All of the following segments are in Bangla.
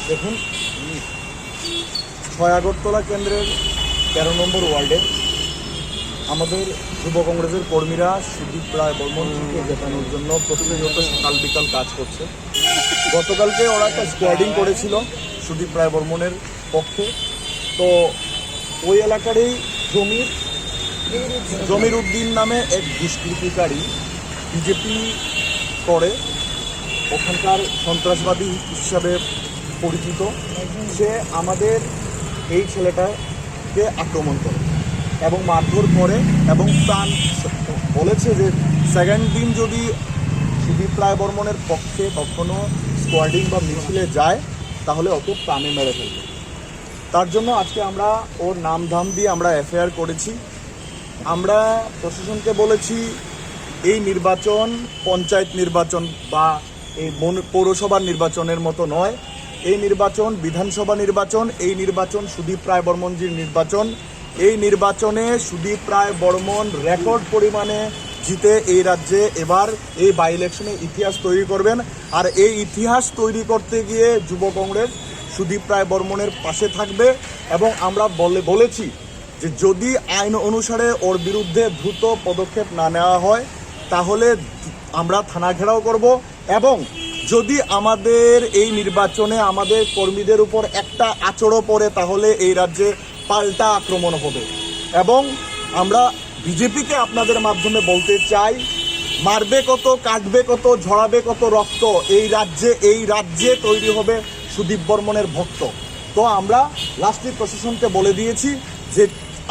দেখুন, ৬ আগরতলা কেন্দ্রের ১৩ নম্বর ওয়ার্ডে আমাদের যুব কংগ্রেসের কর্মীরা সুদীপ রায় বর্মনকে জেতানোর জন্য প্রতিনিয়ত সকাল বিকাল কাজ করছে। গতকালকে ওরা একটা স্কোয়াডিং করেছিল সুদীপ রায় বর্মনের পক্ষে। তো ওই এলাকারই জমির উদ্দিন নামে এক দুষ্কৃতিকারী বিজেপি করে, ওখানকার সন্ত্রাসবাদী হিসাবে পরিচিত। সে আমাদের এই ছেলেটাকে আক্রমণ করে এবং মারধর করে এবং প্রাণ বলেছে যে সেকেন্ড দিন যদি সুদীপ রায় বর্মনের পক্ষে কখনো স্কোয়াডিং বা মিছিলে যায় তাহলে ওকে প্রাণে মেরে ফেলবে। তার জন্য আজকে আমরা ওর নাম ধাম দিয়ে আমরা এফআইআর করেছি। আমরা প্রশাসনকে বলেছি এই নির্বাচন পঞ্চায়েত নির্বাচন বা এই পৌরসভার নির্বাচনের মতো নয়। এই নির্বাচন বিধানসভা নির্বাচন, এই নির্বাচন সুদীপ রায় বর্মনজির নির্বাচন। এই নির্বাচনে সুদীপ রায় বর্মন রেকর্ড পরিমাণে জিতে এই রাজ্যে এবার এই বাই ইলেকশনে ইতিহাস তৈরি করবেন। আর এই ইতিহাস তৈরি করতে গিয়ে যুব কংগ্রেস সুদীপ রায় বর্মনের পাশে থাকবে এবং আমরা বলেছি যে যদি আইন অনুসারে ওর বিরুদ্ধে দ্রুত পদক্ষেপ না নেওয়া হয় তাহলে আমরা থানা ঘেরাও করব এবং যদি আমাদের এই নির্বাচনে আমাদের কর্মীদের উপর একটা আঁচড়ও পড়ে তাহলে এই রাজ্যে পাল্টা আক্রমণ হবে। এবং আমরা বিজেপিকে আপনাদের মাধ্যমে বলতে চাই, মারবে কত, কাটবে কত, ঝরাবে কত রক্ত, এই রাজ্যে তৈরি হবে সুদীপ বর্মনের ভক্ত। তো আমরা লাস্টে প্রশাসনকে বলে দিয়েছি যে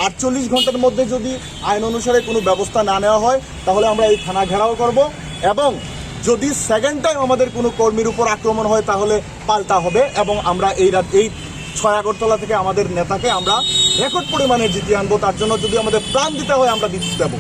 48 ঘন্টার মধ্যে যদি আইন অনুসারে কোনো ব্যবস্থা না নেওয়া হয় তাহলে আমরা এই থানা ঘেরাও করব এবং যদি সেকেন্ড টাইম আমাদের কোনো কর্মীর উপর আক্রমণ হয় তাহলে পাল্টা হবে এবং আমরা এই ৬ আগরতলা থেকে আমাদের নেতাকে আমরা রেকর্ড পরিমাণে জিতিয়ে আনবো। তার জন্য যদি আমাদের প্রাণ দিতে হয় আমরা দিতে দেবো।